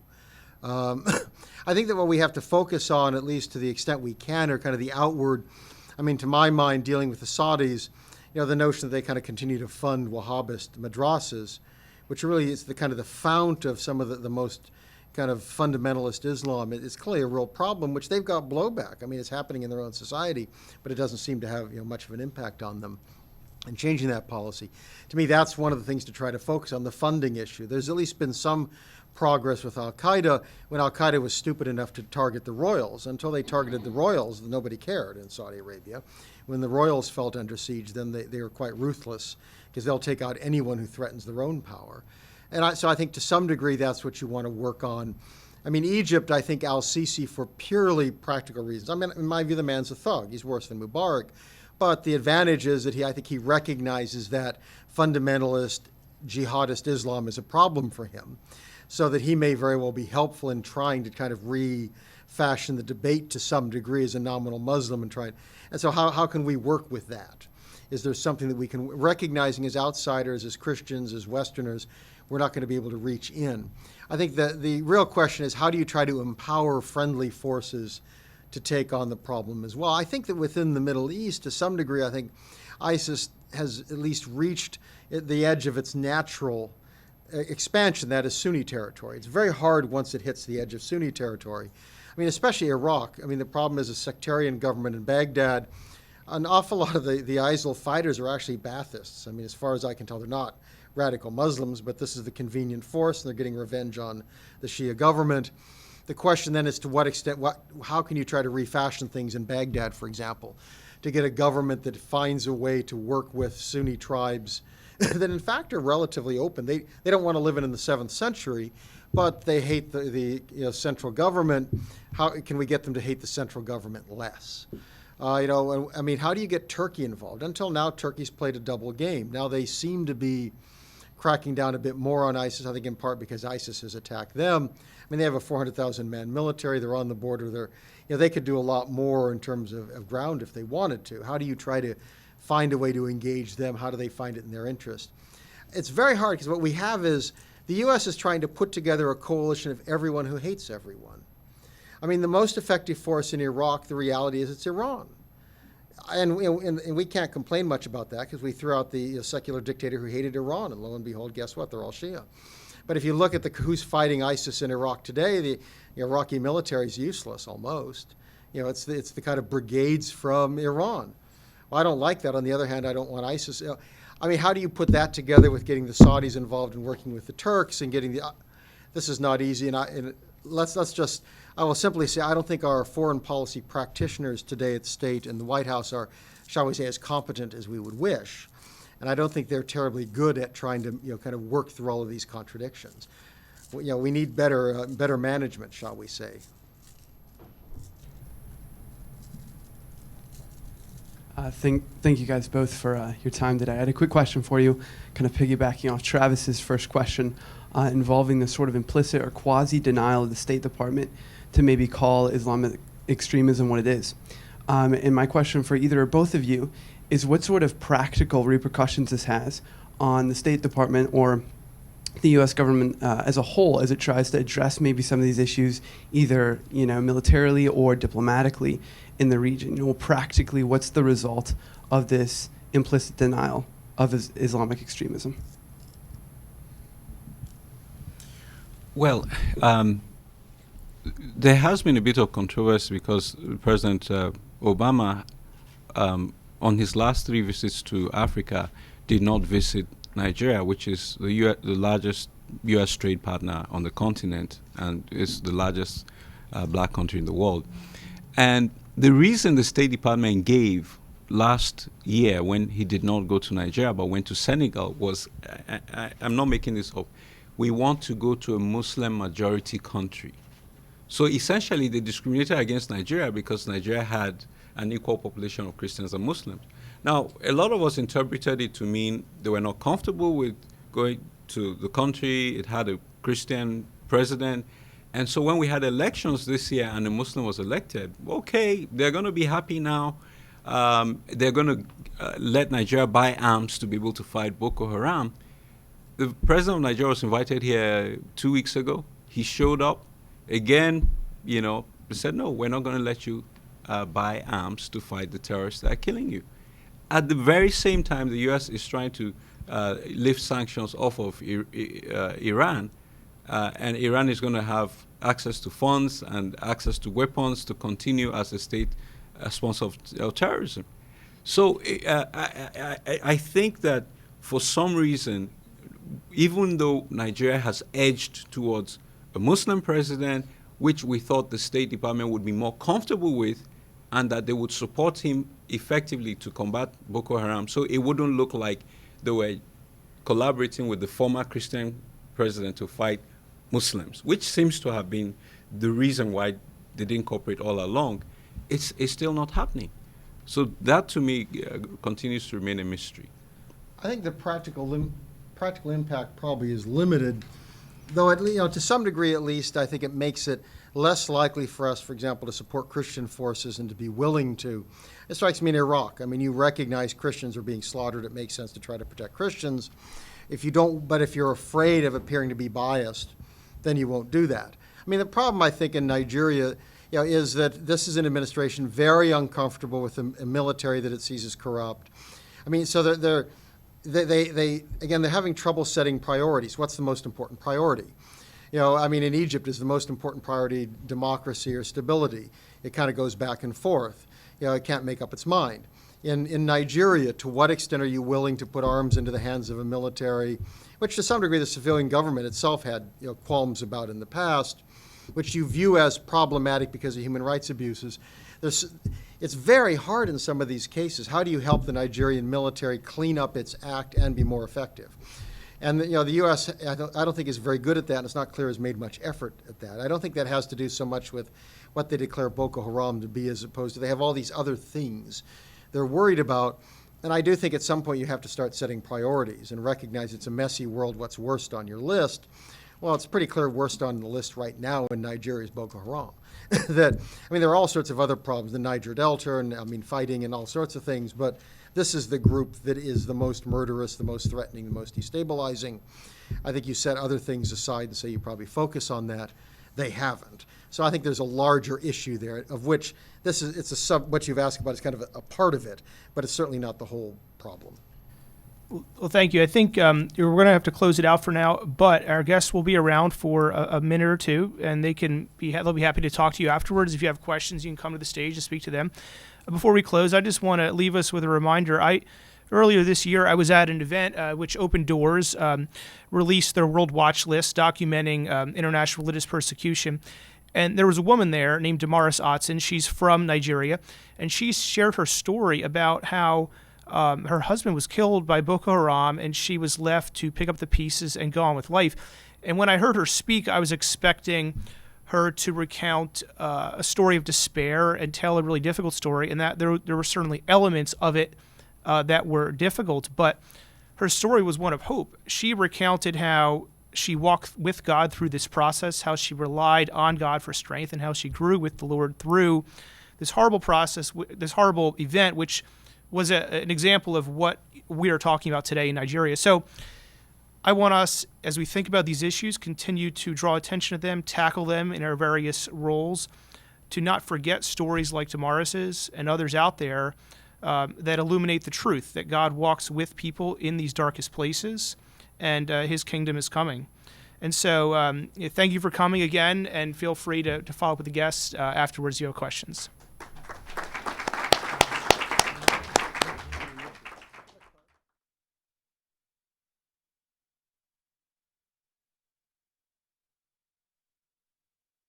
I think that what we have to focus on, at least to the extent we can, are kind of the outward, to my mind, dealing with the Saudis, the notion that they kind of continue to fund Wahhabist madrasas, which really is the kind of the fount of some of the most kind of fundamentalist Islam. It's clearly a real problem, which they've got blowback. It's happening in their own society, but it doesn't seem to have much of an impact on them. And changing that policy, to me, that's one of the things to try to focus on, the funding issue. There's at least been some progress with Al-Qaeda when Al-Qaeda was stupid enough to target the royals. Until they targeted the royals, nobody cared in Saudi Arabia. When the royals felt under siege, then they were quite ruthless because they'll take out anyone who threatens their own power. And so I think to some degree that's what you want to work on. Egypt, I think al-Sisi, for purely practical reasons. In my view, the man's a thug. He's worse than Mubarak. But the advantage is that I think he recognizes that fundamentalist, jihadist Islam is a problem for him, so that he may very well be helpful in trying to kind of refashion the debate to some degree as a nominal Muslim and so how can we work with that? Is there something that we can, recognizing as outsiders, as Christians, as Westerners, we're not going to be able to reach in. I think that the real question is, how do you try to empower friendly forces to take on the problem as well? I think that within the Middle East, to some degree, I think ISIS has at least reached the edge of its natural expansion, that is Sunni territory. It's very hard once it hits the edge of Sunni territory. Especially Iraq. The problem is a sectarian government in Baghdad. An awful lot of the ISIL fighters are actually Baathists. As far as I can tell, they're not radical Muslims, but this is the convenient force, and they're getting revenge on the Shia government. The question then is to what extent, how can you try to refashion things in Baghdad, for example, to get a government that finds a way to work with Sunni tribes that in fact are relatively open. They don't want to live in the 7th century, but they hate the central government. How can we get them to hate the central government less? How do you get Turkey involved? Until now, Turkey's played a double game. Now they seem to be cracking down a bit more on ISIS, I think in part because ISIS has attacked them. They have a 400,000-man military. They're on the border. They could do a lot more in terms of ground if they wanted to. How do you try to find a way to engage them? How do they find it in their interest? It's very hard because what we have is the U.S. is trying to put together a coalition of everyone who hates everyone. The most effective force in Iraq, the reality is it's Iran. And we can't complain much about that because we threw out the secular dictator who hated Iran, and lo and behold, guess what? They're all Shia. But if you look at who's fighting ISIS in Iraq today, the Iraqi military is useless almost. It's the kind of brigades from Iran. Well, I don't like that. On the other hand, I don't want ISIS. I mean, how do you put that together with getting the Saudis involved in working with the Turks and getting the? This is not easy. And let's just. I will simply say I don't think our foreign policy practitioners today at the State and the White House are, shall we say, as competent as we would wish. And I don't think they're terribly good at trying to, kind of work through all of these contradictions. We need better management, shall we say. Thank you guys both for your time today. I had a quick question for you, kind of piggybacking off Travis's first question, involving the sort of implicit or quasi-denial of the State Department to maybe call Islamic extremism what it is. And my question for either or both of you is what sort of practical repercussions this has on the State Department or the U.S. government as a whole as it tries to address maybe some of these issues either militarily or diplomatically in the region. Practically, what's the result of this implicit denial of Islamic extremism? Well, there has been a bit of controversy because President Obama, on his last 3 visits to Africa, did not visit Nigeria, which is the largest U.S. trade partner on the continent and is the largest black country in the world. And the reason the State Department gave last year when he did not go to Nigeria but went to Senegal was, I'm not making this up, we want to go to a Muslim majority country. So essentially they discriminated against Nigeria because Nigeria had an equal population of Christians and Muslims. Now, a lot of us interpreted it to mean they were not comfortable with going to the country. It had a Christian president. And so when we had elections this year and a Muslim was elected, okay, they're going to be happy now. They're going to let Nigeria buy arms to be able to fight Boko Haram. The president of Nigeria was invited here 2 weeks ago. He showed up. Again, they said, no, we're not going to let you buy arms to fight the terrorists that are killing you. At the very same time, the U.S. is trying to lift sanctions off of Iran, and Iran is going to have access to funds and access to weapons to continue as a state sponsor of terrorism. So I think that for some reason, even though Nigeria has edged towards a Muslim president, which we thought the State Department would be more comfortable with, and that they would support him effectively to combat Boko Haram, so it wouldn't look like they were collaborating with the former Christian president to fight Muslims, which seems to have been the reason why they didn't cooperate all along. It's still not happening. So that, to me, continues to remain a mystery. I think the practical impact probably is limited, though to some degree at least, I think it makes it less likely for us, for example, to support Christian forces and to be willing to. It strikes me in Iraq. I mean, you recognize Christians are being slaughtered. It makes sense to try to protect Christians. If you're afraid of appearing to be biased, then you won't do that. I mean, the problem I think in Nigeria, is that this is an administration very uncomfortable with a military that it sees as corrupt. I mean, so they're having trouble setting priorities. What's the most important priority? In Egypt, is the most important priority democracy or stability? It kind of goes back and forth. It can't make up its mind. In Nigeria, to what extent are you willing to put arms into the hands of a military, which to some degree the civilian government itself had qualms about in the past, which you view as problematic because of human rights abuses? It's very hard in some of these cases. How do you help the Nigerian military clean up its act and be more effective? And the U.S., I don't think is very good at that, and it's not clear has made much effort at that. I don't think that has to do so much with what they declare Boko Haram to be, as opposed to they have all these other things they're worried about. And I do think at some point you have to start setting priorities and recognize it's a messy world. What's worst on your list? Well, it's pretty clear worst on the list right now in Nigeria is Boko Haram. There are all sorts of other problems, the Niger Delta, and fighting and all sorts of things, but this is the group that is the most murderous, the most threatening, the most destabilizing. I think you set other things aside and say you probably focus on that. they haven't. So I think there's a larger issue there, of which what you've asked about is kind of a part of it, but it's certainly not the whole problem. Well, thank you. I think we're going to have to close it out for now, but our guests will be around for a minute or two, and they'll be happy to talk to you afterwards. If you have questions, you can come to the stage and speak to them. Before we close, I just want to leave us with a reminder. Earlier this year, I was at an event which Open Doors released their World Watch List documenting international religious persecution. And there was a woman there named Damaris Otson. She's from Nigeria, and she shared her story about how her husband was killed by Boko Haram, and she was left to pick up the pieces and go on with life. And when I heard her speak, I was expecting her to recount a story of despair and tell a really difficult story, and that there were certainly elements of it that were difficult, but her story was one of hope. She recounted how she walked with God through this process, how she relied on God for strength, and how she grew with the Lord through this horrible process, this horrible event, which was an example of what we are talking about today in Nigeria. So I want us, as we think about these issues, continue to draw attention to them, tackle them in our various roles, to not forget stories like Damaris's and others out there that illuminate the truth, that God walks with people in these darkest places, and his kingdom is coming. And so thank you for coming again, and feel free to follow up with the guests afterwards if you have questions.